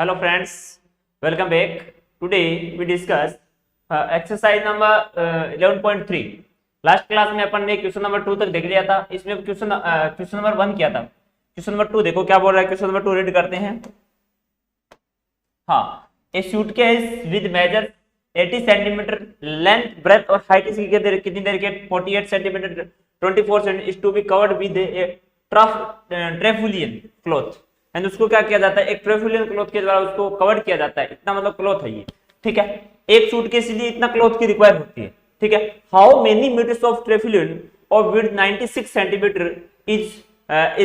Hello friends, welcome back. Today we discuss exercise number 11.3. Last class में अपन ने question number 2 तक देख लिया था. इसमें क्वेश्चन नंबर 1 किया था. क्वेश्चन नंबर 2 देखो क्या बोल रहा है. क्वेश्चन नंबर 2 रीड करते हैं. हाँ, a suitcase with measure 80 centimetre length breadth और हाइट इसकी कितनी देर के 48 centimetre 24 centimetre is to be covered with a tarpaulin cloth. And उसको क्या किया जाता है, एक ट्रेफुलियन क्लॉथ के द्वारा उसको कवर किया जाता है. इतना मतलब क्लॉथ है ये. ठीक है, एक सूटकेस के लिए इतना क्लॉथ की रिक्वायर होती है. ठीक है, how many metres of tarpaulin और width 96 centimetre is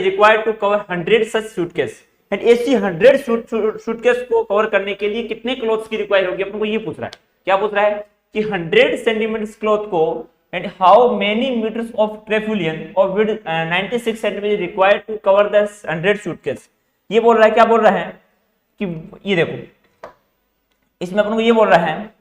required to cover 100 such suitcase. And ऐसी 100 सूटकेस को कवर करने के लिए कितने क्लॉथ्स की रिक्वायर होगी, अपन को ये पूछ रहा है. क्या पूछ रहा है कि 100 सेंटीमीटर क्लॉथ को and how many metres of tarpaulin और width 96 centimetre required to cover the 100 suitcase. ये बोल रहा है, क्या बोल रहा है कि ये देखो इसमें अपन को ये बोल रहा है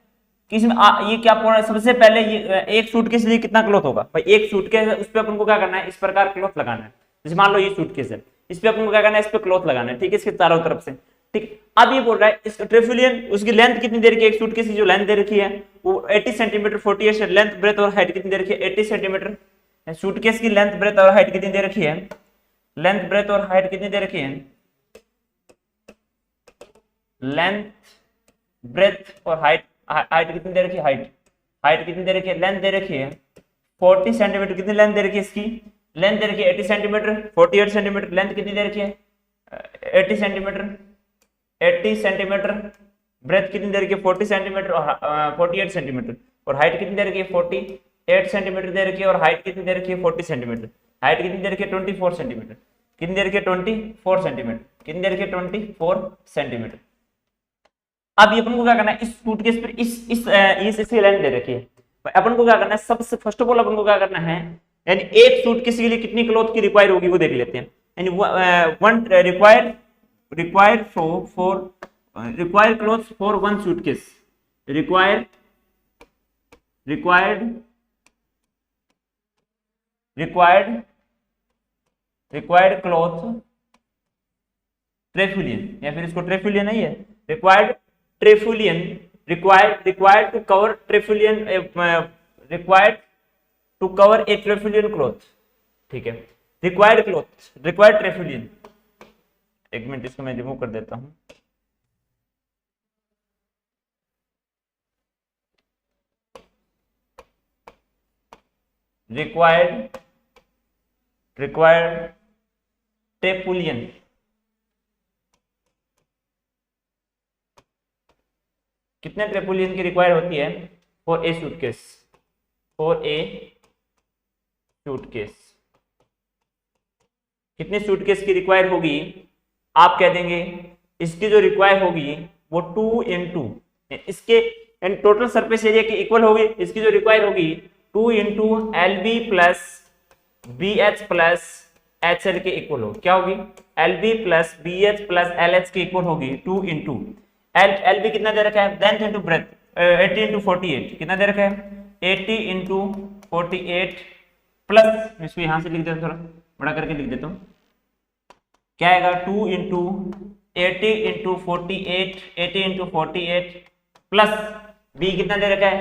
कि इसमें ये क्या बोल रहा है. सबसे पहले ये एक सूटकेस के लिए कितना क्लॉथ होगा भाई. एक सूटकेस है, उस पे अपन को क्या करना है, इस प्रकार क्लॉथ लगाना है. जैसे मान लो ये सूटकेस है, इस पे अपन को क्या करना है, इस पे क्लॉथ लगाना है. ठीक है, इसके चारों तरफ से. ठीक, अब ये बोल रहा है इस ट्रेफुलियन उसकी लेंथ कितनी देर की, एक सूटकेस की जो लेंथ दे रखी है वो 80 सेंटीमीटर 48 है. लेंथ ब्रेथ और हाइट कितनी दे रखी है 80 सेंटीमीटर. सूटकेस की लेंथ ब्रेथ और हाइट कितनी दे रखी है, लेंथ ब्रेथ और हाइट कितनी दे रखी है, लेंथ ब्रेथ और हाइट कितनी दे रखी है, हाइट कितनी दे रखी है, लेंथ दे रखी है 40 सेंटीमीटर. कितनी लेंथ दे रखी है, इसकी लेंथ दे रखी है 80 सेंटीमीटर 48 सेंटीमीटर. लेंथ कितनी दे रखी है 80 सेंटीमीटर. ब्रेथ कितनी दे रखी है 40 सेंटीमीटर और 48 सेंटीमीटर. और हाइट कितनी दे रखी है 48 सेंटीमीटर दे रखी है. और हाइट कितनी दे रखी है 40 सेंटीमीटर. हाइट कितनी दे रखी है 24 सेंटीमीटर. कितनी दे रखी है 24 सेंटीमीटर. कितनी दे रखी है 24 सेंटीमीटर. अब ये अपन को क्या करना है, इस सूटकेस पर इसकी लेंथ दे रखी है. अपन को क्या करना है, सबसे फर्स्ट ऑफ ऑल अपन को क्या करना है, यानी एक सूटकेस के लिए कितनी क्लॉथ की रिक्वायर होगी वो देख लेते हैं. यानी one required cloth for one suitcase. Required cloth tarpaulin, या फिर इसको ट्रेफुलियन नहीं है, required tarpaulin required to cover tarpaulin required to cover a tarpaulin cloth. ठीक है, रिक्वायर्ड ट्रेफुलियन. एक मिनट, इसको मैं रिमूव कर देता हूं. रिक्वायर्ड ट्रेफुलियन. कितने ट्रेफुलियन की रिक्वायर होती है फॉर ए सूटकेस. कितने सूटकेस की रिक्वायर होगी, आप कह देंगे इसकी जो रिक्वायर होगी वो 2 into इसके टोटल सरफेस एरिया की इक्वल होगी. इसकी जो रिक्वायर होगी 2 into LB plus BH plus HL के इक्वल होगी. क्या होगी, LB plus BH plus LH के इक्वल होगी 2 into LB कितना दे रखा है, लेंथ इनटू ब्रेथ 80 into 48. कितना दे रखा है 80 into 48 प्लस, इसको यहां से लिख देता हूं, थोड़ा बड़ा करके लिख देता हूं. क्या आएगा 2 into 80 into 48 प्लस B कितना दे रखा है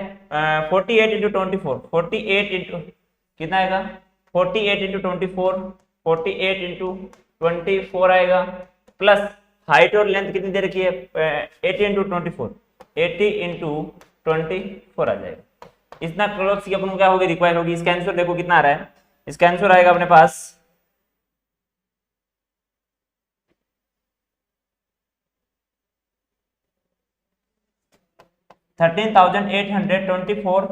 48 into 24 48 into कितना आएगा 48 into 24 48 into 24 आएगा. प्लस हाइट और लेंथ कितनी दे रखी है 80 into 24 80 into 24 आ जाएगा. इतना क्लॉथ्स की अपन को क्या होगी, रिक्वायर होगी. इसका आंसर देखो कितना आ रहा है. इसका आंसर आएगा अपने पास 13,824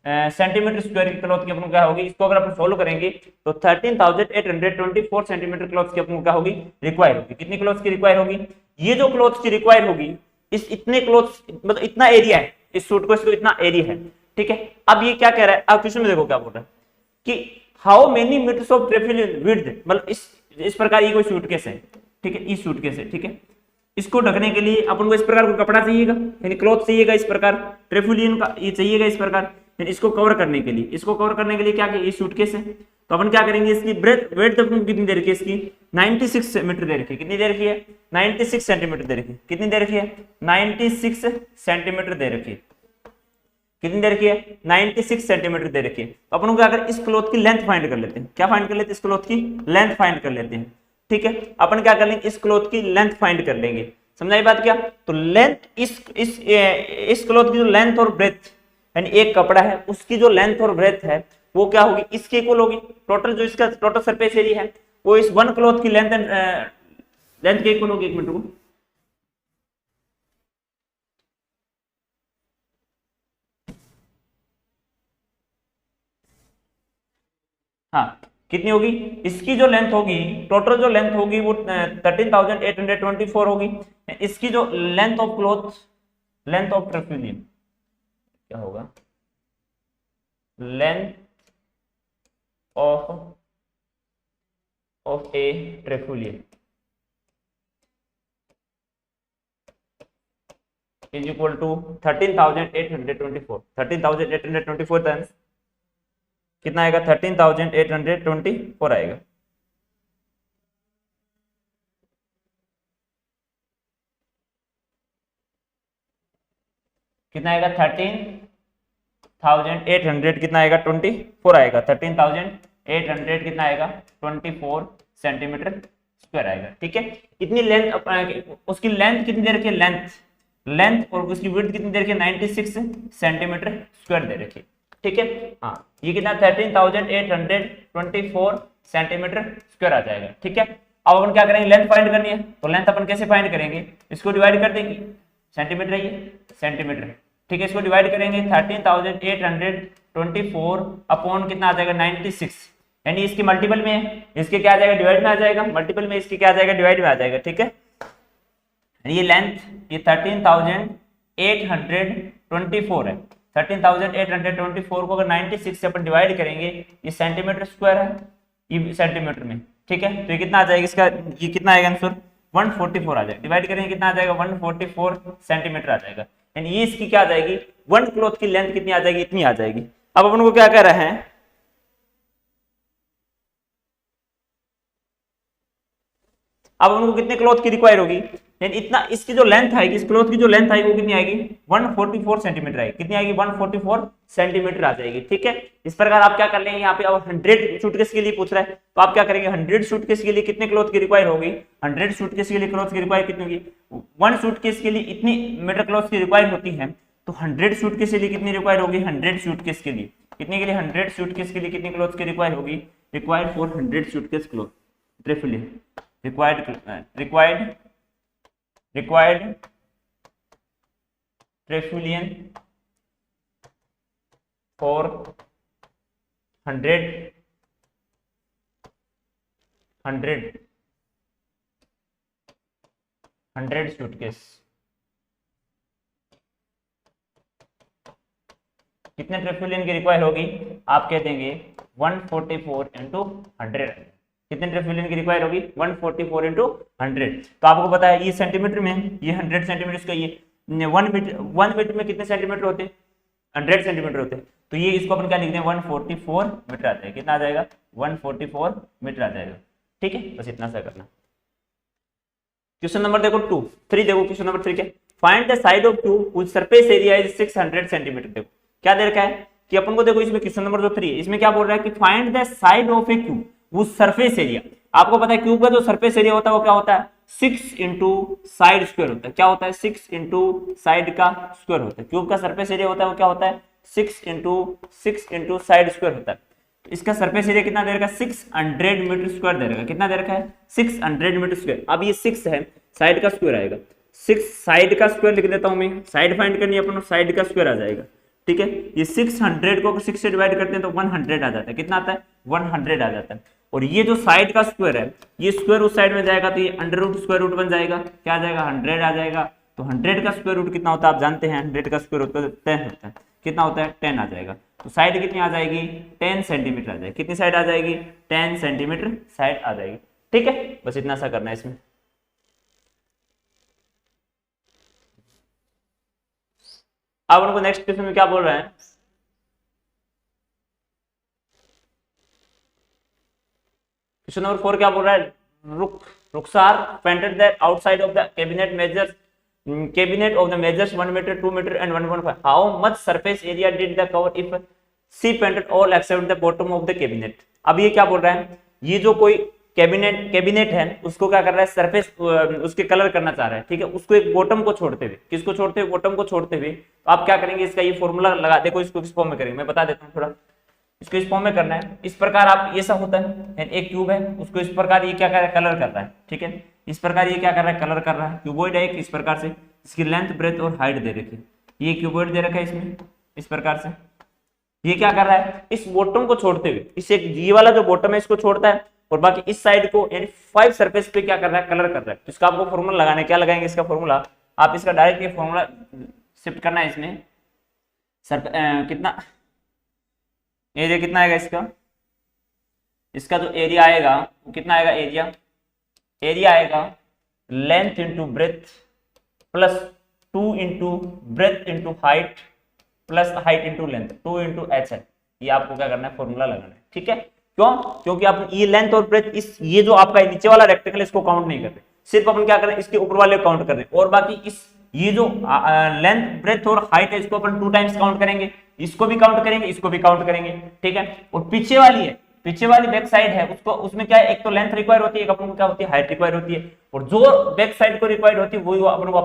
सेंटीमीटर स्क्वायर की क्लॉथ की अपन को क्या होगी. इसको अगर अपन सोल्व करेंगे तो 13,824 सेंटीमीटर क्लॉथ की अपन को क्या होगी, रिक्वायर होगी. कितनी क्लॉथ की रिक्वायर होगी, ये जो क्लॉथ की रिक्वायर होगी इस इतने क्लॉथ मतलब इतना एरिया है इस सूट को, इसको इतना एरिया है. ठीक है, अब ये क्या कह रहा है, अब क्वेश्चन में देखो क्या बोल रहा है कि how many metres of tarpaulin width, मतलब इस प्रकार ये कोई सूटकेस है. ठीक है, इस सूटकेस है. ठीक है, इसको ढकने के लिए अपन को इस प्रकार को कपड़ा चाहिएगा, यानी क्लॉथ चाहिएगा इस प्रकार, ट्रेफुलियन का ये चाहिएगा इस प्रकार. इसको कवर करने के लिए क्या कि ये सूटकेस है. तो अपन क्या करेंगे, इसकी ब्रेथ वेट अपने कितनी दे रखी है, इसकी 96 मीटर दे रखी है, कितनी दे रखी है 96 सेंटीमीटर दे रखी है, कितनी दे रखी है 96 सेंटीमीटर दे रखी है, कितनी दे रखी है 96 सेंटीमीटर दे रखी है। तो अपन क्या कर, इस क्लॉथ की लेंथ फाइंड कर लेते हैं, क्या फाइंड कर लेते हैं, इस क्लॉथ की लेंथ फाइंड कर लेते हैं। ठीक है, अपन क्या कर लेंगे, इस क्लॉथ की लेंथ फाइंड कर लेंगे, समझाई बात क्या। तो लेंथ इस क्लॉथ की जो लेंथ और ब्रेथ, यानी एक कपड़ा है उसकी जो लेंथ और ब्रेथ है वो क्या होगी, इसके इक्वल होगी। टोटल जो इसका टोटल सरफेस एरिया है वो इस वन क्लॉथ की लेंथ के इक्वल होगी। एक मिनट को, हाँ कितनी होगी, इसकी जो लेंथ होगी, टोटल जो लेंथ होगी वो 13,824 होगी। इसकी जो length of cloth, length of tarpaulin क्या होगा, length of a tarpaulin is equal to 13,824, 13,824 टन कितना आएगा, 13,824 आएगा। कितना आएगा 13,800 कितना आएगा 24 आएगा, 13,800 कितना आएगा 24 सेंटीमीटर स्क्वायर आएगा। ठीक है, इतनी लेंथ, उसकी लेंथ कितनी दे रखी है, लेंथ और उसकी विड्थ कितनी दे रखी है 96 सेंटीमीटर स्क्वायर दे रखी है। ठीक है, हाँ ये कितना 13,824 सेंटीमीटर स्क्वायर आ जाएगा। ठीक है, अब अपन क्या करेंगे, लेंथ फाइंड करनी है, तो लेंथ अपन कैसे फाइंड करेंगे, इसको डिवाइड कर देंगे, सेंटीमीटर है ये सेंटीमीटर। ठीक है, इसको डिवाइड करेंगे 13,824 अपॉन कितना आ जाएगा 96, यानी इसकी मल्टीपल में है, इसके क्या आ जाएगा डिवाइड में आ जाएगा, मल्टीपल में इसके क्या आ जाएगा डिवाइड में आ जाएगा। ठीक है, ये लेंथ ये 13,824 है, 13,824 को अगर 96 से अपन डिवाइड करेंगे, ये सेंटीमीटर स्क्वायर है, ये सेंटीमीटर में। ठीक है, तो ये कितना आ जाएगा, इसका ये कितना आएगा आंसर 144 आ जाएगा, डिवाइड करेंगे कितना आ जाएगा 144 सेंटीमीटर आ जाएगा, यानी ये इसकी क्या आ जाएगी, वन क्लॉथ की लेंथ कितनी आ जाएगी, इतनी आ जाएगी। अब अपन को क्या कर रहे हैं, अब उनको कितने क्लॉथ की रिक्वायर होगी, यानी इतना इसकी जो लेंथ आएगी, इस क्लॉथ की जो लेंथ आएगी वो कितनी आएगी 144 सेंटीमीटर आएगी, कितनी आएगी 144 सेंटीमीटर आ जाएगी। ठीक है, इस प्रकार आप क्या कर लेंगे, यहाँ पे अब 100 सूटकेस के लिए पूछ रहा है, तो आप क्या करेंगे 100 सूटकेस के लिए कितने क्लॉथ की रिक्वायर होगी, 100 सूटकेस के लिए क्लॉथ की रिक्वायर कितनी होगी, 1 सूटकेस के लिए इतनी मीटर क्लॉथ की रिक्वायर होती है, तो 100 सूटकेस के लिए कितनी रिक्वायर होगी, 100 सूटकेस के लिए कितने के लिए 100 सूटकेस के लिए कितनी क्लॉथ की रिक्वायर होगी, required for 100 suitcase cloth tarpaulin required tarpaulin for 100 suitcase, कितने ट्रेफिलियन की रिक्वायर होगी, आप कह देंगे 144 इंटू 100, कितने ट्रेफिलियन की रिक्वायर होगी 144 इंटू 100। तो आपको पता है ये सेंटीमीटर में, ये 100 सेंटीमीटर का, ये 1 मीटर में कितने सेंटीमीटर होते हैं 100 सेंटीमीटर होते हैं, तो ये इसको अपन क्या लिखते हैं 144 मीटर आ जाएगा, कितना आ जाएगा 144 मीटर आ जाएगा। ठीक है, बस इतना सा करना। क्वेश्चन नंबर देखो 3 देखो, क्वेश्चन नंबर 3 क्या, find the side of cube which surface area is 600 centimetre. देखो क्या दे रखा है कि अपन को, देखो इसमें क्वेश्चन नंबर जो 3 है इसमें क्या बोल रहा है कि find the side of A cube वो सरफेस एरिया। आपको पता है क्यूब का जो सरफेस एरिया होता है वो क्या होता है 6 इंटू साइड स्क्वायर होता है, क्या होता है 6 इंटू साइड का स्क्वायर होता है, क्यूब का सरफेस एरिया होता है वो क्या होता है 6 इंटू साइड स्क्वायर होता है। तो इसका सरफेस एरिया कितना दे रखा है 600 मीटर स्क्वायर दे रखा है, कितना दे रखा है 600 मीटर स्क्वायर। अब ये 6 है, साइड का स्क्वायर आएगा, 6 साइड का स्क्वायर लिख देता हूं मैं, साइड फाइंड करनी है अपन, साइड का स्क्वायर आ जाएगा। ठीक है, ये 600 को 6 से डिवाइड करते हैं तो 100 आ जाता है, कितना आता है 100 आ जाता है। और ये जो साइड का स्क्वायर है, ये स्क्वायर उस साइड में जाएगा तो ये अंडर रूट स्क्वायर रूट बन जाएगा, क्या आ जाएगा 100 आ जाएगा। तो 100 का स्क्वायर रूट कितना होता है आप जानते हैं, 100 का स्क्वायर रूट 10 होता है, कितना होता है 10 आ जाएगा। तो साइड कितनी आ जाएगी 10 सेंटीमीटर आ जाएगी, कितनी साइड आ जाएगी 10 सेंटीमीटर साइड आ जाएगी। ठीक है, बस इतना सा करना है इसमें। अब उनको नेक्स्ट क्वेश्चन में क्या बोल रहे हैं, क्वेश्चन नंबर 4 क्या बोल रहा है, Rukhsar painted the outside of the cabinet measures cabinet of the measures 1 meter, 2 meter and 1.5. How much surface area did the cover if she painted all except the bottom of the cabinet? अब ये क्या बोल रहा है, ये जो कोई cabinet है उसको क्या कर रहा है, सरफेस उसके कलर करना चाह रहा है, ठीक है, उसको एक बॉटम को छोड़ते हुए, किसको छोड़ते हुए, बॉटम को छोड़ते हुए। तो आप क्या करेंगे, इसका ये फॉर्मूला लगा, देखो इसको किस फॉर्म में करेंगे मैं बता देता हूँ थोड़ा। इसको इस फॉर्म में करना है, इस प्रकार आप, ये सब होता है, एक क्यूब है उसको इस प्रकार ये क्या कर रहा है, कलर कर रहा है, ठीक है, इस प्रकार ये क्या कर रहा है, कलर कर रहा है। क्यूबॉइड है इस प्रकार से, इसकी लेंथ ब्रेथ और हाइट दे रखी है, ये क्यूबॉइड दे रखा है इसमें इस प्रकार से। ये क्या कर रहा है, इस बॉटम को छोड़ते हुए, इस एक ये वाला जो बॉटम है इसको छोड़ता है और बाकी इस साइड को यानी 5 सरफेस पे क्या कर रहा है, कलर कर रहा है। तो इसका आपको फॉर्मूला लगाना है, क्या लगाएंगे इसका फॉर्मूला, आप इसका डायरेक्ट ये फॉर्मूला शिफ्ट करना है इसमें। कितना एरिया कितना आएगा इसका जो एरिया आएगा वो कितना आएगा, एरिया आएगा length into breadth plus 2 into breadth into height plus height into length 2 into HL। ये आपको क्या करना है, फॉर्मूला लगाना है, ठीक है। क्यों, क्योंकि आप ये लेंथ और ब्रेथ, इस ये जो आपका नीचे वाला रेक्टेंगल इसको काउंट नहीं करते, सिर्फ अपन क्या कर रहे हैं, इसके ऊपर वाले काउंट कर रहे हैं, और बाकी इस ये जो लेंथ ब्रेथ और हाइट है इसको अपन 2 टाइम्स काउंट करेंगे, इसको भी काउंट करेंगे, इसको भी काउंट करेंगे, ठीक है। और पीछे वाली है, पीछे वाली बैक साइड है उसको, उसमें क्या है, एक तो लेंथ रिक्वायर होती है, एक अपन को क्या होती है, हाइट रिक्वायर होती है, और जो बैक साइड को रिक्वायर होती है वही अपन को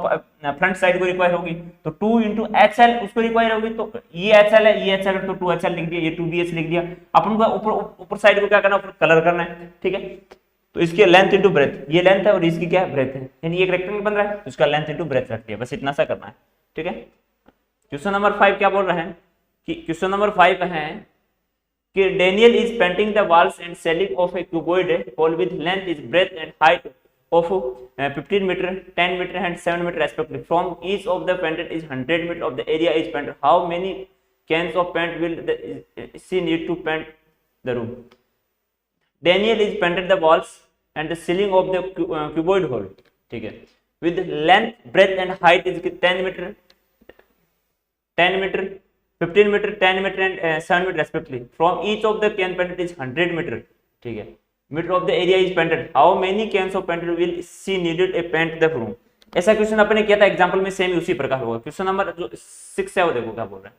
फ्रंट साइड को रिक्वायर होगी। तो 2 इंटू HL उसको रिक्वायर होगी, तो ये HL है, ये HL है, तो 2HL लिख दिया, ये 2BH लिख दिया। अपन को ऊपर साइड को क्या करना है, कलर करना है, ठीक है। तो इसकी लेंथ इंटू ब्रेथ, ये लेंथ है और इसकी क्या है, ब्रेथ है, यानी एक रेक्टेंगल बन रहा है, उसका लेंथ इंटू ब्रेथ रख दिया, बस इतना सा करना है, ठीक है। क्वेश्चन नंबर 5 क्या बोल रहे हैं कि क्वेश्चन नंबर 5 है कि Daniel is painting the walls and ceiling of a cuboid hall with length is breadth and height of 15 meter, 10 meter and 7 meter respectively. From each of the painted is 100 meter of the area is painted. How many cans of paint will she need to paint the room? Daniel is painted the walls and the ceiling of the cuboid hall, ठीक है, with length, breadth and height is 10 meter, 10 meter, 15 meter, 10 meter and 7 meter respectively. From each of the can painted is 100 meter, ठीक है, meter of the area is painted. How many cans of paint will she needed a paint the room? ऐसा question अपने किया था example में, same उसी प्रकार होगा। क्वेश्चन नंबर जो 6 है वो देखो क्या बोल रहा है,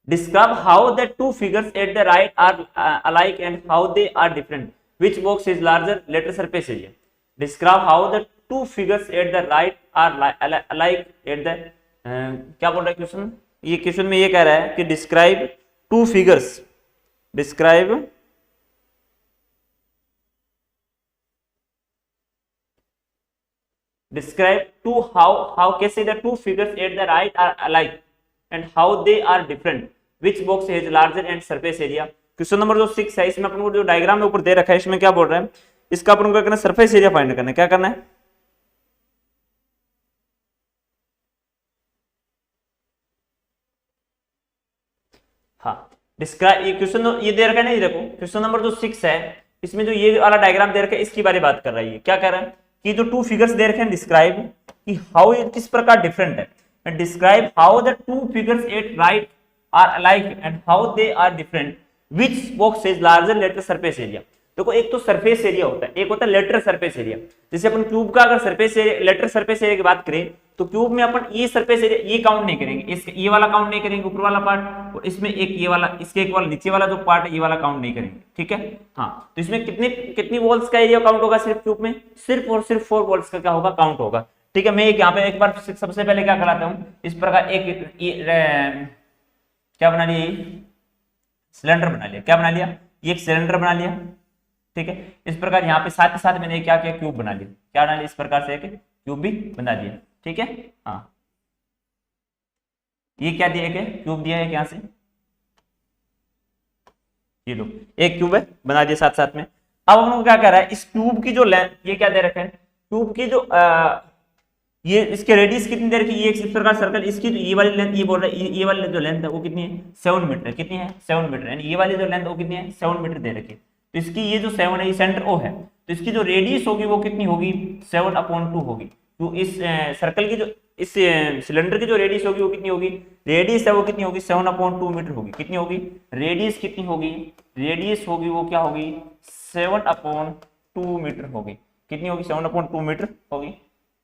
describe how the two figures at the right are alike and how they are different. Which box is larger? Letter surface area. Describe how the two figures at the right are alike at the क्या बोल रहा है question, ये question में ये कह रहा है कि describe two figures, describe to how कैसे the two figures at the right are alike and how they are different. Which box has larger and surface area? Question number जो 6 है इसमें अपन को जो डायग्राम में ऊपर दे रखा है इसमें क्या बोल रहा है, इसका अपन को क्या करना है, सरफेस एरिया फाइंड करना है। क्या करना है, हाँ डिस्क्राइब, ये क्वेश्चन ये दे रखा है, नहीं देखो क्वेश्चन नंबर जो 6 है इसमें जो ये वाला डायग्राम दे रखा है इसकी बारे में बात कर रहा है। क्या कह रहा है कि जो टू फिगर्स दे रखे हैं, डिस्क्राइब कि हाउ ये किस प्रकार डिफरेंट है, describe how the two figures at right are alike and how they are different, which box is larger lateral surface area. देखो एक तो सरफेस एरिया होता है, एक होता है लेटर सरफेस एरिया। जैसे अपन क्यूब का अगर surface area, lateral surface area की बात करें तो क्यूब में अपन ये सरफेस एरिया ये काउंट नहीं करेंगे, इस ये वाला काउंट नहीं करेंगे ऊपर वाला पार्ट, और इसमें एक ये वाला, इसके एक वाला नीचे वाला जो पार्ट है ये वाला काउंट नहीं करेंगे, ठीक है। हाँ तो इसमें कितनी वॉल्स का एरिया काउंट होगा, सिर्फ क्यूब में सिर्फ और सिर्फ 4 वॉल्स का क्या होगा, काउंट होगा, ठीक है। मैं यहाँ पे एक बार सबसे पहले क्या कराता हूँ, इस प्रकार एक क्या बना लिया, सिलेंडर बना लिया, क्या बना लिया, ये एक सिलेंडर बना लिया, ठीक है। इस प्रकार यहाँ पे साथ ही साथ मैंने क्या किया, क्यूब बना लिया, क्या बना लिया, इस प्रकार से एक क्यूब भी बना दिया, ठीक है। हाँ ये क्या दिया, एक क्यूब दिया है यहाँ से, ये लो एक क्यूब है बना दिया साथ साथ में। अब हम लोग क्या कर रहा है, इस क्यूब की जो लेंथ, ये क्या दे रखा है, क्यूब की जो ये इसके रेडियस कितनी दे रखी है, ये इस प्रकार सर्कल, इसकी जो ये वाली लेंथ, ये बोल रहा है ये वाली जो लेंथ है वो कितनी है, 7 मीटर, कितनी है 7 मीटर, यानी ये वाली जो लेंथ वो कितनी है 7 मीटर दे रखी है। तो इसकी ये जो 7 है ये सेंटर ओ है, तो इसकी जो रेडियस होगी वो कितनी होगी, 7/2 होगी। तो इस सर्कल की जो, इस सिलेंडर की जो रेडियस होगी वो कितनी होगी, रेडियस है वो कितनी होगी 7/2 मीटर होगी, कितनी होगी रेडियस, कितनी होगी रेडियस होगी वो क्या होगी 7/2 मीटर होगी। कितनी होगी? 7/2 मीटर होगी,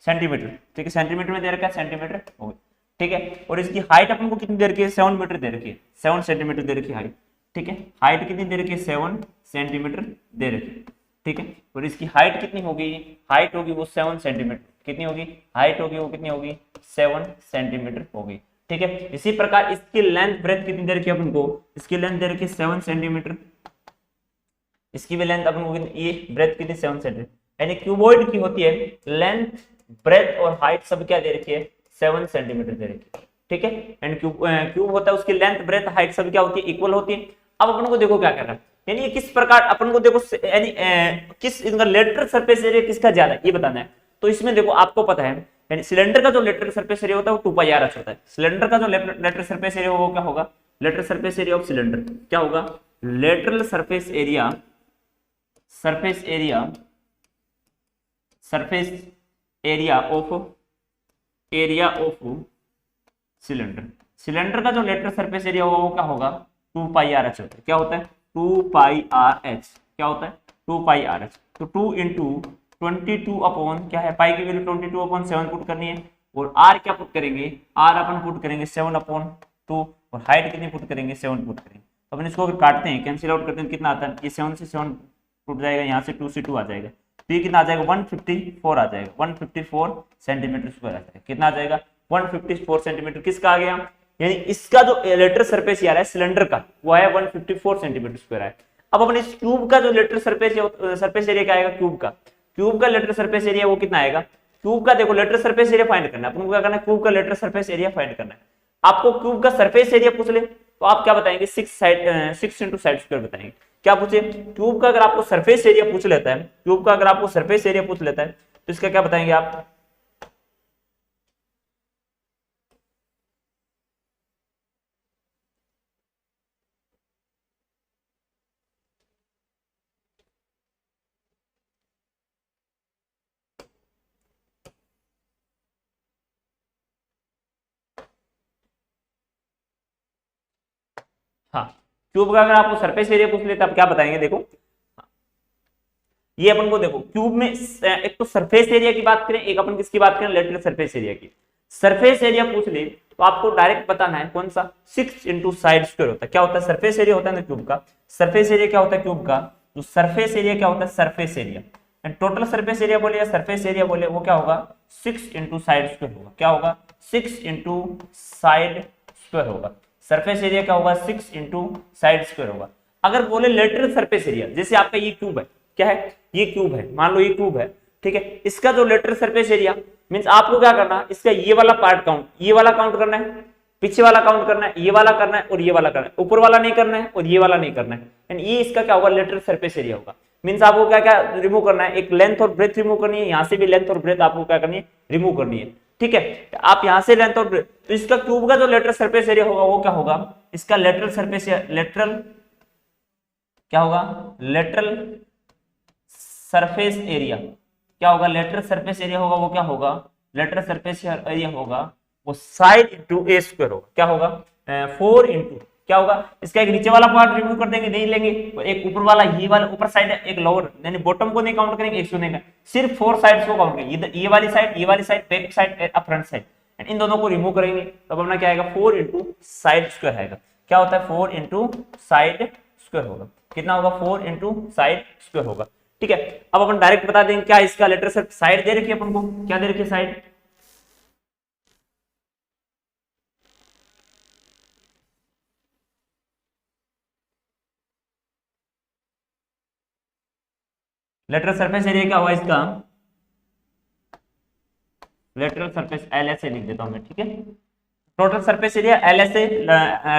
सेंटीमीटर। ठीक है, सेंटीमीटर में दे रखा है, सेंटीमीटर होगी। ठीक है, और इसकी हाइट अपन को कितनी दे रखी है? 7 मीटर दे रखी है, 7 सेंटीमीटर दे रखी है हाइट। ठीक है, हाइट कितनी दे रखी है? 7 सेंटीमीटर दे रखी है। ठीक है, और इसकी हाइट कितनी होगी? हाइट होगी वो 7 सेंटीमीटर। कितनी होगी? हाइट होगी वो कितनी होगी? 7 सेंटीमीटर होगी। ठीक है, इसी प्रकार इसकी लेंथ ब्रेथ कितनी दे रखी है अपन को? इसकी लेंथ दे रखी है 7 सेंटीमीटर। इसकी भी लेंथ अपन को ये ब्रेथ कितनी? 7 सेंटीमीटर। यानी क्यूबॉइड की होती है लेंथ, ब्रेथ और हाइट सब क्या दे रखी है? 7 सेंटीमीटर दे रखी है। ठीक है, एंड क्यूब होता है, उसकी लेंथ, ब्रेथ, हाइट सब क्या होती है? इक्वल होती है। अब अपन को देखो क्या कर रहा है, यानी ये किस प्रकार अपन को देखो, यानी किस इनका लेटरल सरफेस एरिया किसका ज्यादा है ये बताना है। तो इसमें देखो आपको पता है, यानी सिलेंडर का जो लेटरल सरफेस एरिया होता है वो 2πr होता है। सिलेंडर का जो लेटरल सरफेस एरिया वो क्या होगा? Lateral surface area of cylinder क्या होगा? Lateral surface area, surface area, surface area of cylinder. Cylinder का जो लेटरल सरफेस एरिया होगा वो क्या होगा? 2πrh होता है। क्या होता है? 2πrh। क्या होता है? 2πrh। तो 2 इंटू 22 अपॉन क्या है? पाई की वैल्यू 22/7 पुट करनी है, और r क्या पुट करेंगे? r अपन पुट करेंगे 7/2, और हाइट कितनी पुट करेंगे? 7 पुट करेंगे। तो अपन इसको अगर काटते हैं, कैंसिल आउट करते हैं, कितना आता है? ये 7 से 7 टूट जाएगा, यहाँ से 2 से 2 आ जाएगा, तो ये कितना आ जाएगा? 154 आ जाएगा, 154 सेंटीमीटर स्क्वायर आ जाएगा। कितना आ जाएगा? 154 सेंटीमीटर। किसका आ गया? यानी इसका जो लेटरल सरफेस एरिया है सिलेंडर का वो है 154 सेंटीमीटर स्क्वायर है। अब अपन इस क्यूब का जो लेटरल सरफेस एरिया क्या आएगा? क्यूब का लेटरल सरफेस एरिया वो कितना आएगा? क्यूब का देखो लेटरल सरफेस एरिया फाइंड करना है अपन को। क्या करना है? क्यूब का लेटरल सरफेस एरिया फाइंड करना है। आपको क्यूब का सरफेस एरिया पूछ ले तो आप क्या बताएंगे? 6 इंटू साइड स्क्वायर बताएंगे। क्या पूछे? क्यूब का अगर आपको सरफेस एरिया पूछ लेता है, क्यूब का अगर आपको सरफेस एरिया पूछ लेता है तो इसका क्या बताएंगे आप? हाँ, क्यूब का अगर आपको सरफेस एरिया पूछ लेते आप क्या बताएंगे? देखो ये अपन को देखो क्यूब में एक तो सरफेस एरिया की बात करें, एक अपन किसकी बात करें? लेटरल सरफेस एरिया की। सरफेस एरिया पूछ ले तो आपको डायरेक्ट बताना है कौन सा? 6 इंटू साइड स्क्वायर होता है। क्या होता है? सरफेस एरिया होता है ना क्यूब का। सरफेस एरिया क्या होता है क्यूब का? तो सरफेस एरिया क्या होता है? Surface area. And total surface area बोले या सरफेस एरिया बोले वो क्या होगा? 6 इंटू साइड स्क्वायर होगा। क्या होगा? 6 इंटू साइड स्क्वायर होगा। सरफेस एरिया क्या होगा? 6 इंटू साइड स्क्वायर होगा। अगर बोले लेटरल सरफेस एरिया, जैसे आपका ये क्यूब है, क्या है? ये क्यूब है, मान लो ये क्यूब है, ठीक है, इसका जो लेटरल सरफेस एरिया मींस आपको क्या करना है? इसका ये वाला पार्ट काउंट, ये वाला काउंट करना है, पीछे वाला काउंट करना है, ये वाला करना है और ये वाला करना है, ऊपर वाला नहीं करना है और ये वाला नहीं करना है। एंड ये इसका क्या होगा? लेटरल सरफेस एरिया होगा। मींस आपको क्या क्या रिमूव करना है? एक लेंथ और ब्रेथ रिमूव करनी है, यहाँ से भी लेंथ और ब्रेथ आपको क्या करनी है? रिमूव करनी है। ठीक है, आप यहाँ से लेंथ और ब्रेथ, तो इसका क्यूब का जो लेटरल सरफेस एरिया होगा वो क्या होगा? इसका लेटरल सरफेस, लेटरल क्या होगा? लेटरल सरफेस एरिया क्या होगा? लेटरल सरफेस एरिया होगा वो क्या होगा? लेटरल सरफेस एरिया होगा वो साइड इंटू ए स्क्वायर होगा। क्या होगा? 4 इंटू क्या होगा? इसका एक नीचे वाला पार्ट रिमूव कर देंगे, नहीं लेंगे, और एक ऊपर वाला, ये वाला ऊपर साइड है, एक लोअर, यानी बॉटम को नहीं काउंट करेंगे, एक सुनेगा, सिर्फ 4 साइड्स को काउंट करेंगे, ये वाली साइड, ये वाली side, back side, front side, and in दोनों को रिमूव करेंगे तब अपना क्या आएगा? 4 इंटू साइड स्क्वायर आएगा। क्या होता है? 4 इंटू साइड स्क्वायर होगा। कितना होगा? 4 इंटू साइड स्क्वायर होगा। ठीक है, अब अपन डायरेक्ट बता देंगे क्या इसका लेटरल सरफेस साइड दे रखी है अपन को, क्या दे रखी है? साइड लेटरल सरफेस एरिया क्या हुआ इसका? लेटरल सरफेस LSA लिख देता हूं मैं, ठीक है। Total surface area LSA,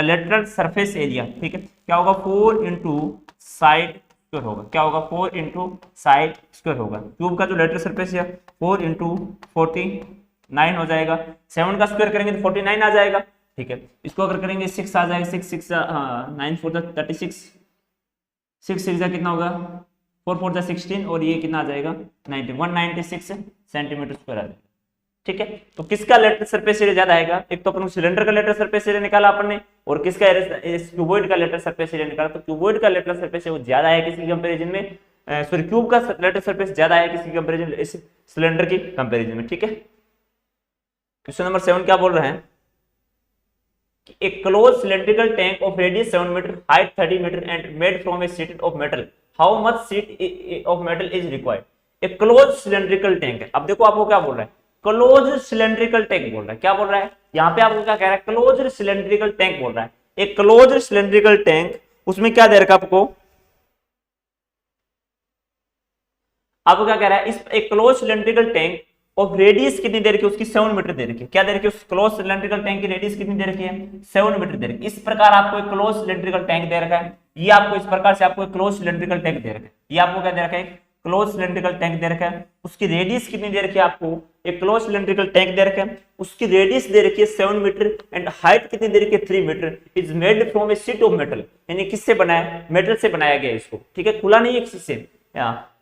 lateral surface area, ठीक है, क्या होगा? 4 इंटू साइड स्क्वायर होगा। क्या होगा? 4 इंटू साइड स्क्वायर होगा। क्यूब का जो लेटरल सरफेस है 4 इंटू 49 हो जाएगा। 7 का स्क्वायर करेंगे तो 49 आ जाएगा, ठीक है। इसको अगर करेंगे 6 आ जाएगा, 6 9 4 36, 6 6 कितना होगा? 4 4 16, और ये कितना आ जाएगा? 196 सेंटीमीटर स्क्वायर आ जाएगा, ठीक है। तो किसका लेटरल सरफेस एरिया ज्यादा आएगा? एक तो अपन सिलेंडर का लेटरल सरफेस एरिया निकाला अपन ने, और किसका? क्यूबॉइड का लेटरल सरफेस एरिया निकाला। तो क्यूबॉइड का लेटरल सरफेस एरिया ज्यादा है किसकी कंपैरिजन में? सॉरी क्यूब का लेटर सरफेस ज्यादा है किसकी कंपैरिजन, इस सिलेंडर की कंपैरिजन में। ठीक है, क्वेश्चन नंबर 7 क्या बोल रहे हैं, A closed cylindrical tank of radius 7 meter, height 30 meter and made from a sheet of metal. How much sheet of metal is required? A closed cylindrical tank है। अब देखो आपको क्या बोल रहा है, closed cylindrical tank बोल रहा है। क्या बोल रहा है यहाँ पे, आपको क्या कह रहा है, closed cylindrical tank बोल रहा है। एक closed cylindrical tank, उसमें क्या दे रखा आपको क्या कह रहा है, इस एक क्लोज सिलेंड्रिकल टैंक और रेडियस कितनी दे रखी है उसकी 7 मीटर दे रखी है। क्या दे रखी है, उस क्लोज सिलेंड्रिकल टैंक की रेडियस कितनी दे रखी है, 7 मीटर दे रखी है। इस प्रकार आपको एक क्लोज सिलेंड्रिकल टैंक दे रखा है, ये आपको इस प्रकार से आपको एक क्लोज सिलेंड्रिकल टैंक दे रखा है, ये आपको क्या दे रखा है, क्लोज सिलेंड्रिकल टैंक दे रखा है। उसकी रेडियस कितनी दे रखी है आपको, एक क्लोज सिलेंड्रिकल टैंक दे रखा है, उसकी रेडियस दे रखी है 7 मीटर एंड हाइट कितनी दे रखी है 3 metre. Is made from a sheet of metal, यानी किससे बना है, मेटल से बनाया गया इसको। ठीक है, खुला नहीं है किसी से।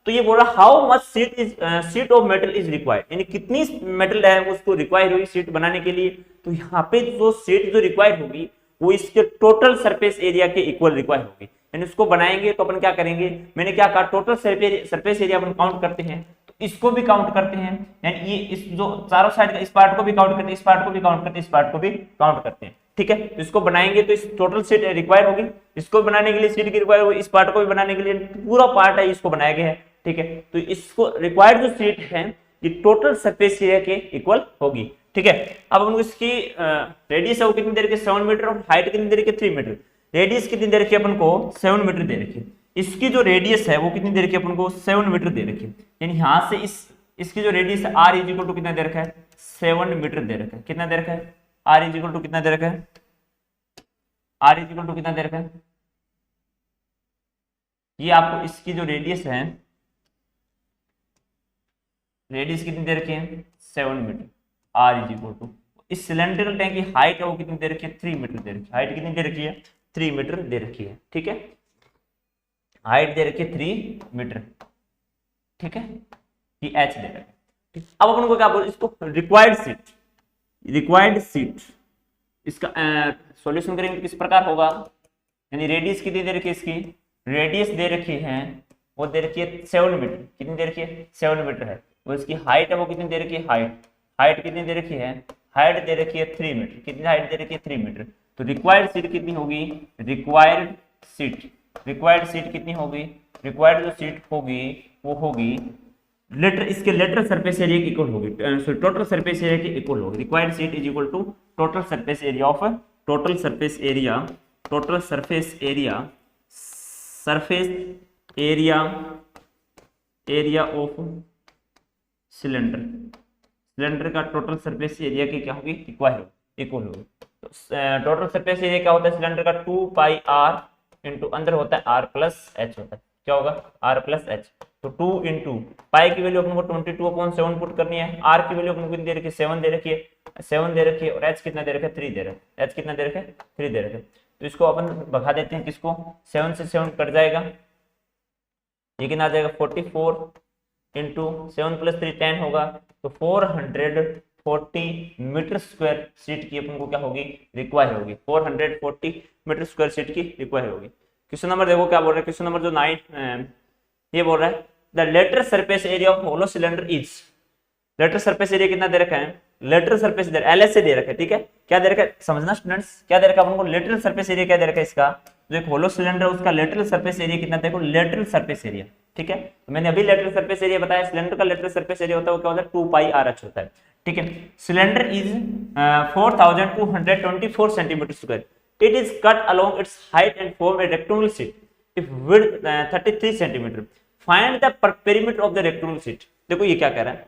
तो ये बोल रहा how much sheet of metal is required, यानी कितनी मेटल है उसको रिक्वायर हुई शीट बनाने के लिए। तो यहाँ पे जो शीट जो रिक्वायर होगी वो इसके टोटल सरफेस एरिया के इक्वल रिक्वायर होगी, यानी उसको बनाएंगे तो अपन क्या करेंगे, मैंने क्या कहा, टोटल सरफेस एरिया अपन काउंट करते हैं, तो इसको भी काउंट करते हैं, यानी ये इस जो चारों साइड का इस पार्ट को भी काउंट करते हैं, इस पार्ट को भी काउंट करते हैं, इस पार्ट को भी काउंट करते हैं। ठीक है, तो इसको बनाएंगे तो इस टोटल शीट रिक्वायर होगी, इसको बनाने के लिए शीट की रिक्वायर होगी, इस पार्ट को भी बनाने के लिए पूरा पार्ट है इसको बनाया गया है। ठीक है, तो इसको रिक्वायर्ड जो शीट है ये टोटल सरफेस एरिया के इक्वल होगी। ठीक है, अब हम इसकी रेडियस है वो कितनी दे रखी है 7 मीटर और हाइट कितनी दे रखी है 3 मीटर। रेडियस कितनी दे रखी है अपन को 7 मीटर दे रखी है, इसकी जो रेडियस है वो कितनी दे रखी है अपन को 7 मीटर दे रखी है, यानी यहां से इसकी जो रेडियस है r इज इक्वल टू कितना दे रखा है 7 मीटर दे रखा है। कितना दे रखा है, r इज इक्वल टू कितना दे रखा है, r इज इक्वल टू कितना दे रखा है, ये आपको इसकी जो रेडियस है, रेडियस कितनी दे रखी है 7 metre, r is equal to इस सिलेंड्रिकल टैंक की हाइट है वो कितनी दे रखी है 3 मीटर दे रखी है। हाइट कितनी दे रखी है 3 मीटर दे रखी है। ठीक है, हाइट दे रखी है 3 मीटर। ठीक है, ये h दे रखा है। ठीक, अब अपन को क्या बोल, इसको रिक्वायर्ड सीट इसका सॉल्यूशन करेंगे किस प्रकार होगा, यानी रेडियस कितनी दे रखी है, इसकी रेडियस दे रखी है वो दे रखी है 7 मीटर। कितनी दे रखी है 7 मीटर है। वो इसकी हाइट है वो कितनी दे रखी है, हाइट कितनी दे रखी है, हाइट दे रखी है 3 मीटर। कितनी हाइट दे रखी है 3 मीटर। तो रिक्वायर्ड सीट कितनी होगी, रिक्वायर्ड सीट कितनी होगी, रिक्वायर्ड जो सीट होगी वो होगी इसके लेटरल सरफेस एरिया की इक्वल होगी, टोटल सरफेस एरिया की इक्वल होगी। Required sheet is equal to total surface area of area of cylinder का टोटल सरफेस एरिया की क्या होगी, इक्वल होगी। तो टोटल सरफेस एरिया क्या होता है सिलेंडर का 2 पाई r इंटू अंदर होता है r प्लस h होता है। क्या होगा r प्लस h। तो 2 इंटू पाई की वैल्यू अपन को 22/7 पुट करनी है, r की वैल्यू अपन को दे रखी है 7 दे रखी है और h कितना दे रखा है 3 दे रखा है, h कितना दे रखा है 3 दे रखा है। तो इसको अपन भगा देते हैं, किसको 7 से 7 कट जाएगा, ये कितना आ जाएगा 44 इंटू 7 प्लस 3 10 होगा। तो 440 मीटर स्क्वायर सीट की अपन को क्या होगी, रिक्वायर होगी। 440 मीटर स्क्वायर सीट की रिक्वायर होगी। क्वेश्चन नंबर देखो क्या बोल रहा है, क्वेश्चन नंबर जो 9 ये बोल रहा है the lateral surface area of hollow cylinder is, lateral surface area कितना दे रखा है, लेटरल सरफेस एल से दे रखा है। ठीक है, क्या दे रखा है समझना स्टूडेंट्स, क्या दे रखा है अपन को लेटरल सरफेस एरिया क्या दे रखा है इसका, जो एक होलो सिलेंडर है उसका लेटरल सरफेस एरिया कितना, देखो लेटरल सरफेस एरिया। ठीक है, तो मैंने अभी लेटरल सरफेस एरिया बताया, सिलेंडर का लेटरल सरफेस एरिया होता है वो क्या होता है 2 पाई r h होता है। ठीक है, cylinder is 4224 centimetre square, it is cut along it's height and form A rectangular sheet if width 33 centimetre, find the perimeter of the rectangular sheet. देखो ये क्या कह रहा है,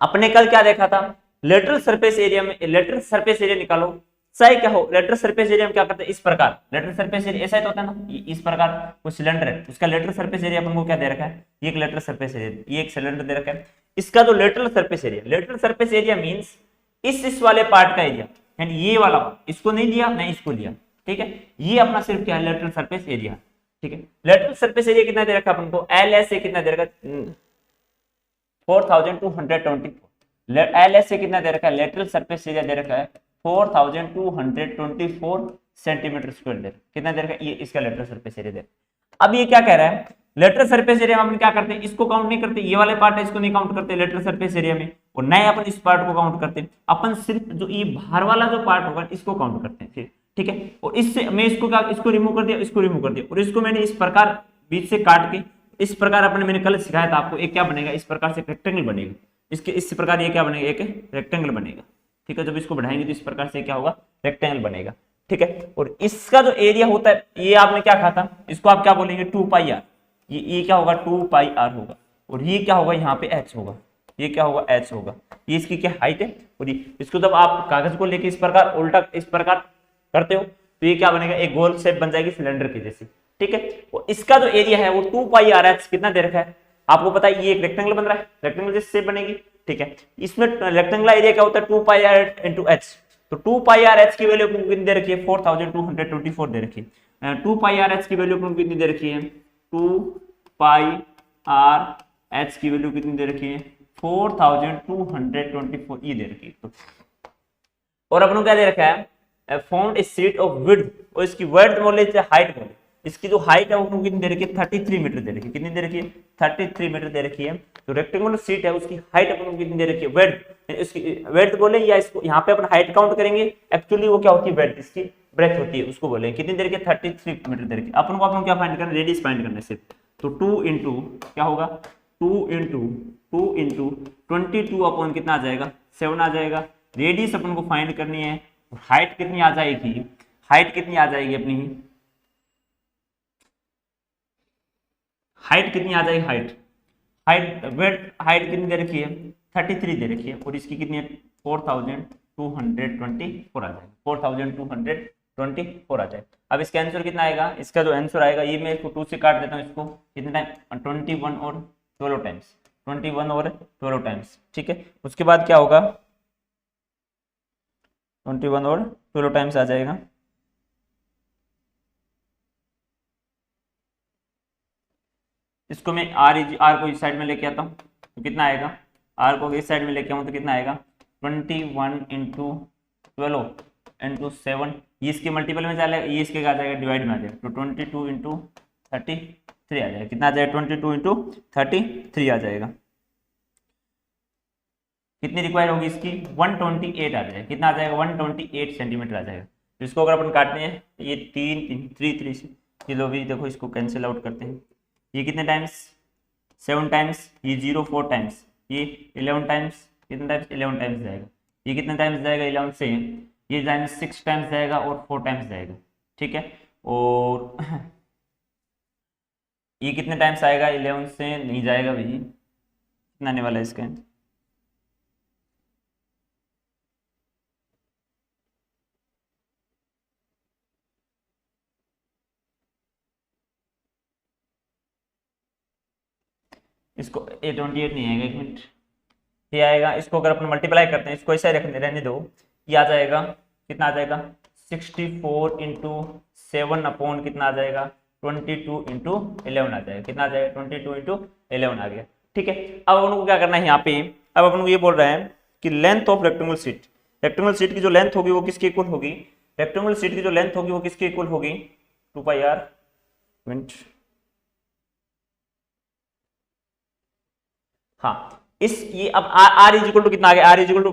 अपने कल क्या देखा था, लेटरल सरफेस एरिया में लेटरल सरफेस एरिया निकालो, चाहे क्या हो लेटरल सरफेस एरिया में क्या करते हैं इस प्रकार, लेटरल सरफेस एरिया ऐसा ही तो होता है ना, इस प्रकार कोई सिलेंडर है उसका लेटरल सरफेस एरिया अपन को क्या दे रखा है, ये एक लेटरल सरफेस एरिया, ये एक सिलेंडर दे रखा है, इसका जो लेटरल सरफेस एरिया मींस इस वाले पार्ट का एरिया, यानी ये वाला इसको नहीं लिया नहीं इसको लिया। ठीक है, ये अपना सिर्फ क्या है लेटरल सरफेस एरिया। ठीक है, लेटरल सरफेस एरिया कितना दे रखा है अपन को, एल एस से कितना दे रखा है 4224, एल एस से कितना दे रखा है, लेटरल सरफेस एरिया दे रखा है 4224 सेंटीमीटर स्क्वायर दे, कितना दे रखा है, ये इसका लेटरल सरफेस एरिया दे। अब ये क्या कह रहा है, लेटरल सरफेस एरिया में अपन क्या करते हैं, इसको काउंट नहीं करते, ये वाले पार्ट है इसको नहीं काउंट करते लेटरल सरफेस एरिया में, और नए अपन इस पार्ट को काउंट करते हैं। अपन सिर्फ जो ये बाहर वाला जो पार्ट होगा इसको काउंट करते हैं, ठीक है। और इससे मैं इसको क्या, इसको रिमूव कर दिया, इसको रिमूव कर दिया, और इसको मैंने इस प्रकार बीच से काट के इस प्रकार अपने मैंने कल सिखाया था आपको, एक क्या बनेगा, इस प्रकार से रेक्टेंगल बनेगा, इसके इस प्रकार ये क्या बनेगा, एक रेक्टेंगल बनेगा, ठीक है। जब इसको बढ़ाएंगे तो इस प्रकार से क्या होगा, रेक्टेंगल बनेगा, ठीक है। और इसका जो एरिया होता है, ये आपने क्या कहा था, इसको आप क्या बोलेंगे, 2 पाई आर, ये क्या होगा, 2 पाई आर होगा, और ये क्या होगा, यहाँ पे h होगा, ये क्या होगा, h होगा, ये इसकी क्या हाइट है। और ये इसको जब आप कागज को लेके इस प्रकार उल्टा इस प्रकार करते हो तो ये क्या बनेगा, एक गोल शेप बन जाएगी सिलेंडर की जैसी, ठीक है। और इसका जो एरिया है वो 2 पाई आर एच कितना दे रखा है आपको पता है, ये एक रेक्टेंगल बन रहा है, रेक्टेंगल जैसे शेप बनेगी, ठीक है। इसमें रेक्टेंगुलर एरिया क्या होता है, 2 पाई आर इंटू एच, तो 2 पाई आर एच की वैल्यू कितनी दे रखी है, 4224 दे रखी है। 2 पाई आर एच की वैल्यू कितनी दे रखी है, 2 पाई आर एच की वैल्यू कितनी दे रखी है, 4224 ये दे रखी है। तो और अपन को क्या दे रखा है, found a sheet of width, और इसकी विड्थ बोले हाइट बोले, इसकी जो हाइट है वो कितनी दे रखी है, 33 मीटर दे रखी है, कितनी दे रखी है, 33 मीटर दे रखी है। तो रेक्टेंगुलर शीट है उसकी हाइट अपन को कितनी दे रखी है, विड्थ, इसकी विड्थ बोले, या इसको यहाँ पे अपन हाइट काउंट करेंगे, एक्चुअली वो क्या होती है, विड्थ इसकी ब्रेथ होती है, उसको बोले कितनी दे रखी है, 33 मीटर दे रखी है। अपन को क्या फाइंड करना है, रेडियस फाइंड करना है सिर्फ, तो 2 इंटू क्या होगा, 2 इंटू 22 अपॉन कितना आ जाएगा, 7 आ जाएगा। रेडियस अपन को फाइंड करनी है, हाइट कितनी आ जाएगी, हाइट कितनी आ जाएगी अपनी, हाइट कितनी आ जाएगी, हाइट वेट हाइट कितनी दे रखी है, 33 दे रखी है, और इसकी कितनी है, 4224 आ जाएगा, 4224 आ जाएगा। अब इसका आंसर कितना आएगा, इसका जो आंसर आएगा, ये मैं इसको 2 से काट देता हूँ, इसको कितने टाइम, 21 और 12 टाइम्स, 21 और 12 टाइम्स, ठीक है। उसके बाद क्या होगा, 21 और 12 टाइम्स आ जाएगा, इसको मैं आर को इस साइड में लेके आता हूँ तो कितना आएगा, आर को इस साइड में लेके आऊँ तो कितना आएगा, 21 इंटू 12 इंटू 7, ये इसके मल्टीपल में चलेगा, ये इसके आ जाएगा डिवाइड में आ जाएगा, तो 22 इंटू 33 आ जाएगा, कितना आ जाएगा, 22 इंटू 33 आ जाएगा। कितनी रिक्वायर होगी इसकी, 128 आ जाएगा, कितना आ जाएगा, 128 सेंटीमीटर आ जाएगा। तो इसको अगर अपन काटते हैं तो ये 3 से किलो भी देखो, इसको कैंसिल आउट करते हैं, ये कितने टाइम्स, 7 टाइम्स, ये 4 टाइम्स, ये 11 टाइम्स, कितने टाइम्स, 11 टाइम्स जाएगा, ये कितने टाइम्स जाएगा, 11 से ये टाइम्स 6 टाइम्स जाएगा और 4 टाइम्स जाएगा, ठीक है। और ये कितने टाइम्स आएगा, 11 से नहीं जाएगा भाई, कितना आने वाला है इसका, इसको 28 नहीं आएगा, 1 मिनट, ये आएगा, इसको अगर अपन मल्टीप्लाई करते हैं, इसको ऐसे रखने रहने दो, ये आ जाएगा, कितना आ जाएगा, 64 इंटू 7 अपॉन कितना आ जाएगा, 22 इंटू 11 आ जाएगा, कितना आ जाएगा, 22 इंटू 11 आ गया, ठीक है। अब अपन को क्या करना है यहाँ पे, अब अपन को ये बोल रहे हैं कि length of rectangular sheet, rectangular sheet की जो लेंथ होगी वो किसके इक्वल होगी, रेक्टेंगुलर शीट की जो लेंथ होगी वो किसके इक्वल होगी, 2 पाई आर, मिनट, हाँ, इस ये अब आर इज इक्वल टू कितना आ गया, r is equal to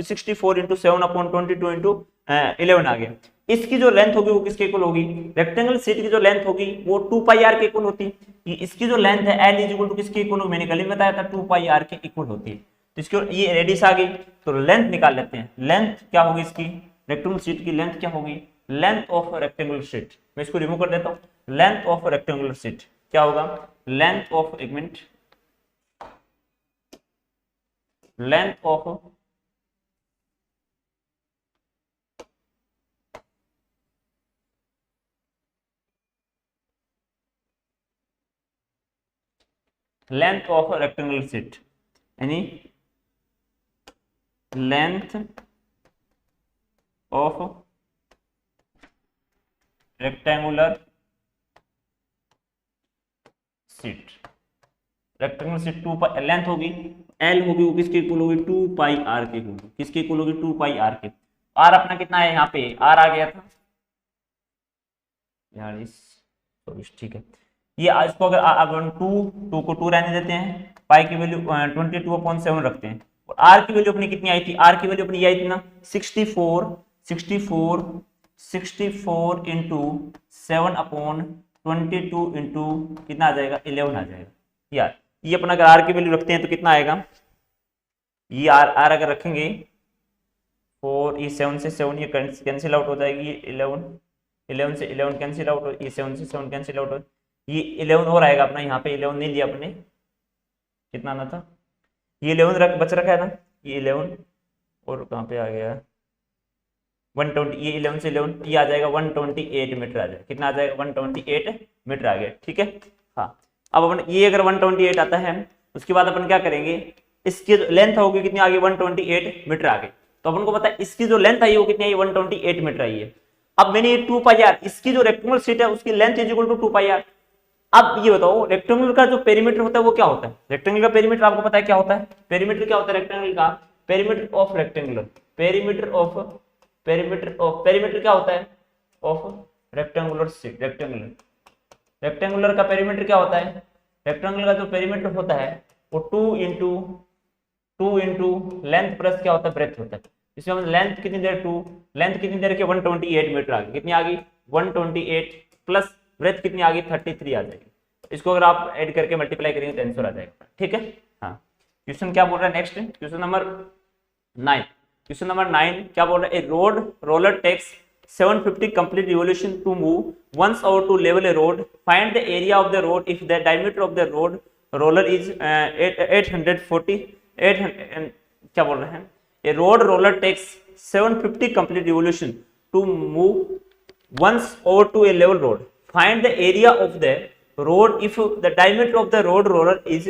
64 into 7 upon 22 into 11 आ गया। इसकी जो लेंथ होगी वो किसके इक्वल होगी, रेक्टेंगल शीट की जो लेंथ होगी वो 2 पाई आर के इक्वल होती है। इसकी जो लेंथ है एल इज इक्वल टू किसके इक्वल होगी, मैंने कल ही बताया था 2 पाई आर के इक्वल होती है। तो इसकी ये रेडियस आ गई, तो लेंथ निकाल लेते हैं, लेंथ क्या होगी इसकी, रेक्टेंगल शीट की लेंथ क्या होगी, लेंथ ऑफ रेक्टेंगुलर शीट, मैं इसको रिमूव कर देता हूँ, लेंथ ऑफ रेक्टेंगुलर शीट क्या होगा, लेंथ ऑफ, एक minute, length of rectangular sheet, यानी length of rectangular sheet, rectangular sheet 2 pi length होगी, एल होगी वो किसके इक्वल होगी, 2 पाई आर के होगी, किसके इक्वल होगी, 2 पाई आर के। आर अपना कितना है, यहाँ पे आर आ गया था 42, ठीक है, ये इसको अगर अपन टू को 2 रहने देते हैं, पाई की वैल्यू 22/7 रखते हैं, और आर की वैल्यू अपनी कितनी आई थी, आर की वैल्यू अपनी ये आई थी ना 64 इंटू 7/22 इंटू कितना आ जाएगा 11 आ जाएगा। यार ये अपना अगर आर की वैल्यू रखते हैं तो कितना आएगा, ये आर अगर रखेंगे 4, ये 7 से 7 ये कैंसिल आउट हो जाएगी, ये 11 से 11 कैंसिल आउट हो, ये 7 से 7 कैंसिल आउट हो, ये 11 और आएगा अपना, यहाँ पे 11 नहीं लिया अपने, कितना आना था, ये 11 बच रखा है ना, ये 11 और कहाँ पे आ गया 120, ये 11 से 11 ये आ जाएगा 128 मीटर आ जाएगा, कितना आ जाएगा 128 मीटर आ गया। ठीक है, हाँ अब अपन ये अगर 128 आता है उसके बाद अपन क्या करेंगे, इसकी लेंथ होगी कितनी आगे 128 मीटर आगे, तो अपन को पता है इसकी जो लेंथ आई वो कितनी आई 128 मीटर आई है। अब मैंने ये 2 पाई आर, इसकी जो रेक्टेंगुलर शीट है उसकी length is equal to 2 pi r. अब ये बताओ रेक्टेंगुलर का जो पेरीमीटर होता है वो क्या होता है, रेक्टेंगुलर का पेरीमीटर आपको पता है क्या होता है, पेरीमीटर क्या होता है रेक्टेंगल का, पेरीमीटर ऑफ रेक्टेंगुलर, पेरीमीटर क्या होता है ऑफ रेक्टेंगुलर शीट, रेक्टेंगुलर का पेरीमीटर क्या होता है, रेक्टेंगल का जो पेरीमीटर होता है वो 2 इंटू लेंथ प्लस क्या होता है ब्रेथ होता है। इसमें हम लेंथ कितनी देर 2, लेंथ कितनी देर के 128 मीटर आ गई, कितनी आ गई 128 प्लस ब्रेथ कितनी आ गई 33 आ जाएगी। इसको अगर आप ऐड करके मल्टीप्लाई करेंगे तो आंसर आ जाएगा। ठीक है, हाँ क्वेश्चन क्या बोल रहा है next, question number 9, question number 9 क्या बोल रहा है, a roller takes 750 complete revolution to move once over to level a road. Find the area of the road if the diameter of the roller is 840 क्या बोल रहे हैं, a roller takes 750 complete revolution to move once over to a level road. Find the area of the road if the diameter of the roller is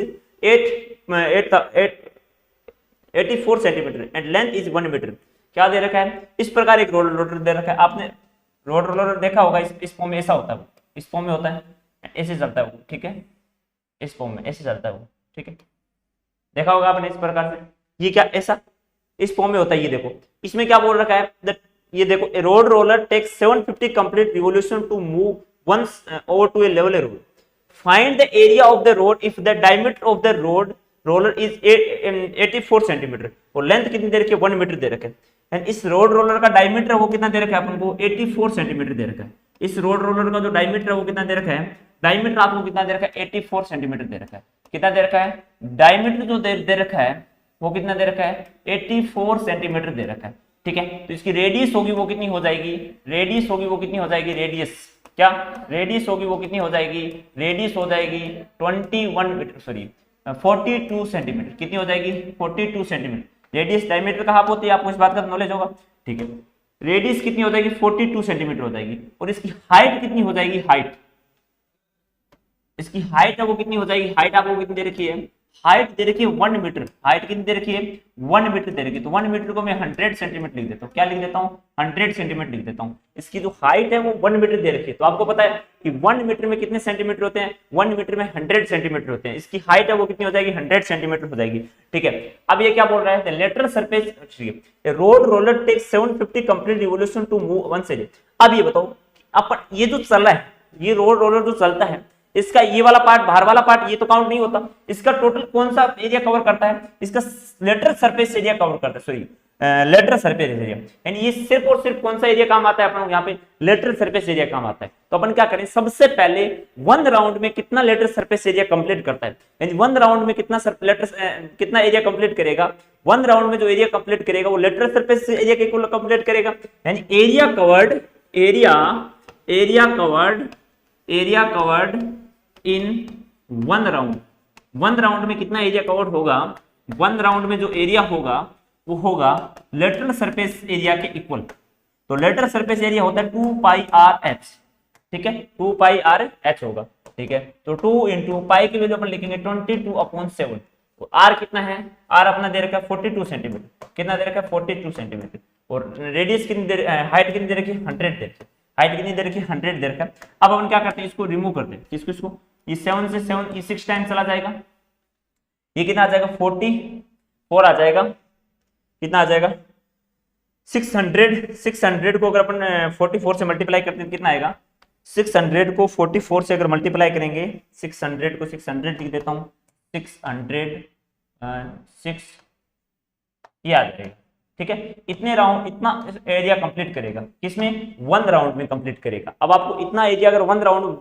84 centimetre and length is 1 metre. क्या दे रखा है, इस प्रकार एक roller दे रखा है, आपने रोलर देखा होगा, इस फॉर्म में ऐसा होता है वो, इस फॉर्म में होता है, ऐसे चलता है वो, ठीक है, इस फॉर्म में ऐसे चलता है वो, ठीक है, देखा होगा आपने इस प्रकार से, ये क्या ऐसा इस फॉर्म में होता है। ये देखो इसमें क्या बोल रखा है, ये देखो a roller takes 750 complete revolution to move once over to a level road, find the area of the road if the diameter of the roller is 84 centimetre और लेंथ कितनी दे रखी है 1 मीटर दे रखा है, एंड इस रोलर का डायमीटर वो कितना दे रखा है अपन को 84 सेंटीमीटर दे रखा है। इस रोलर का जो डायमीटर है वो कितना दे रखा है, डायमीटर आपको कितना दे रखा है 84 सेंटीमीटर दे रखा है, कितना दे रखा है डायमीटर जो दे रखा है वो कितना दे रखा है 84 सेंटीमीटर दे रखा है। ठीक है, तो इसकी रेडियस होगी वो कितनी हो जाएगी, रेडियस होगी वो कितनी हो जाएगी, रेडियस क्या रेडियस होगी वो कितनी हो जाएगी, रेडियस हो जाएगी 21 मीटर सॉरी 42 सेंटीमीटर, कितनी हो जाएगी 42 सेंटीमीटर। रेडियस डायमीटर का हाफ होती है, आपको इस बात का नॉलेज होगा। ठीक है, रेडियस कितनी हो जाएगी 42 सेंटीमीटर हो जाएगी, और इसकी हाइट कितनी हो जाएगी, हाइट इसकी हाइट है वो कितनी हो जाएगी, हाइट आपको कितनी दे रखी है, हाइट दे रखी है 1 मीटर, हाइट कितनी दे रखी है 1 मीटर दे रखी है, तो 1 मीटर को मैं 100 सेंटीमीटर लिख देता हूँ, क्या लिख देता हूँ 100 सेंटीमीटर लिख देता हूँ। इसकी जो हाइट है वो 1 मीटर दे रखी है, तो आपको पता है कि 1 मीटर में कितने सेंटीमीटर होते हैं, 1 मीटर में 100 सेंटीमीटर होते हैं, इसकी हाइट है वो कितनी हो जाएगी 100 सेंटीमीटर हो जाएगी। ठीक है, अब ये क्या बोल रहा है, lateral surface roller takes 750 complete revolution to move one side. अब ये बताओ अपन ये जो चल रहा है, ये रोलर जो चलता है, इसका ये वाला पार्ट बाहर वाला पार्ट ये तो काउंट नहीं होता, इसका टोटल कौन सा एरिया कवर करता है, इसका लेटरल सरफेस एरिया कवर करता है, सॉरी लेटरल सरफेस एरिया, यानी ये सिर्फ और सिर्फ कौन सा एरिया काम आता है अपन यहाँ पे, लेटरल सरफेस एरिया काम आता है। तो अपन क्या करें, सबसे पहले 1 राउंड में कितना लेटरल सरफेस एरिया कंप्लीट करता है, यानी 1 राउंड में कितना एरिया कंप्लीट करेगा, 1 राउंड में जो एरिया कंप्लीट करेगा वो लेटरल सरफेस एरिया के इक्वल कंप्लीट करेगा, यानी area covered in 1 round. 1 round में कितना एरिया कवर्ड होगा, 1 राउंड में जो एरिया होगा वो होगा लेटरल सरफेस एरिया के इक्वल। तो लेटरल सरफेस एरिया होता है 2 पाई आर एच, ठीक है 2 पाई आर एच होगा। ठीक है, तो 2 इंटू पाई की वैल्यू अपन लिखेंगे 22/7, तो आर कितना है, आर अपना दे रखा है 42 सेंटीमीटर, कितना दे रखा है 42 सेंटीमीटर, और रेडियस कितनी दे, हाइट कितनी दे रखी है 100 दे रखी है, हाइट कितनी दे रखी है 100 दे रखा है। अब अपन क्या करते हैं, इसको रिमूव करते हैं, इसको ये 7 से 7 ये 6 टाइम चला जाएगा, ये कितना आ जाएगा 44 आ जाएगा, कितना आ जाएगा 600 को अगर अपन 44 से मल्टीप्लाई करते हैं कितना आएगा 600 को 44 से अगर मल्टीप्लाई करेंगे, 600 को 600 लिख देता हूँ, 600 6 ये आ जाएगा। ठीक है, इतने राउंड, इतना एरिया कंप्लीट करेगा, किसमें, 1 राउंड में कंप्लीट करेगा। अब आपको इतना एरिया अगर 1 राउंड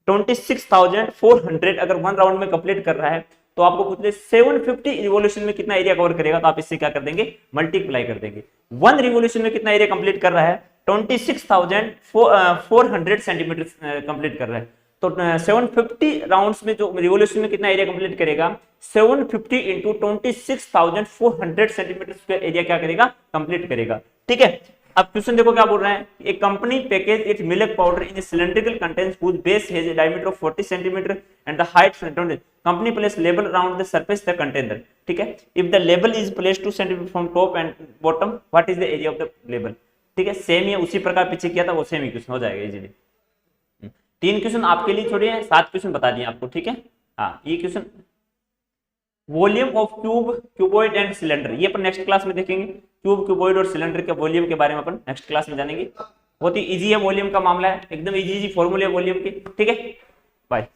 26,400 अगर 1 राउंड में कंप्लीट कर रहा है, तो आपको पूछ ले 750 रिवॉल्यूशन में कितना एरिया कवर करेगा, तो आप इससे क्या कर देंगे, मल्टीप्लाई कर देंगे। 1 रिवॉल्यूशन में कितना एरिया कंप्लीट कर रहा है, 26,400 सेंटीमीटर कंप्लीट कर रहा है, तो 750 राउंड्स में जो रिवॉल्यूशन में कितना एरिया कंप्लीट करेगा, 750 इंटू 26,400 सेंटीमीटर स्क्वायर एरिया क्या करेगा, कंप्लीट करेगा। ठीक है, अब क्वेश्चन देखो क्या बोल रहे हैं, एक company package it milk powder in cylindrical containers whose base has a diameter of 40 centimeter and the height 20. Company place label around the surface the container. ठीक है, if the label is placed 2 centimeter from top and bottom, what is the area of the label? ठीक है, same ही उसी प्रकार पीछे किया था, वो सेम ही क्वेश्चन हो जाएगा इजीली। 3 क्वेश्चन आपके लिए छोड़िए, 7 क्वेश्चन बता दिए आपको। ठीक है, हाँ ये question volume of cube, cuboid and cylinder, ये अपन नेक्स्ट क्लास में देखेंगे। क्यूब, क्यूबॉइड और सिलेंडर के वॉल्यूम के बारे में अपन नेक्स्ट क्लास में जानेंगे। बहुत ही इजी है, वॉल्यूम का मामला है, एकदम इजी फॉर्मूले वॉल्यूम के। ठीक है, बाय।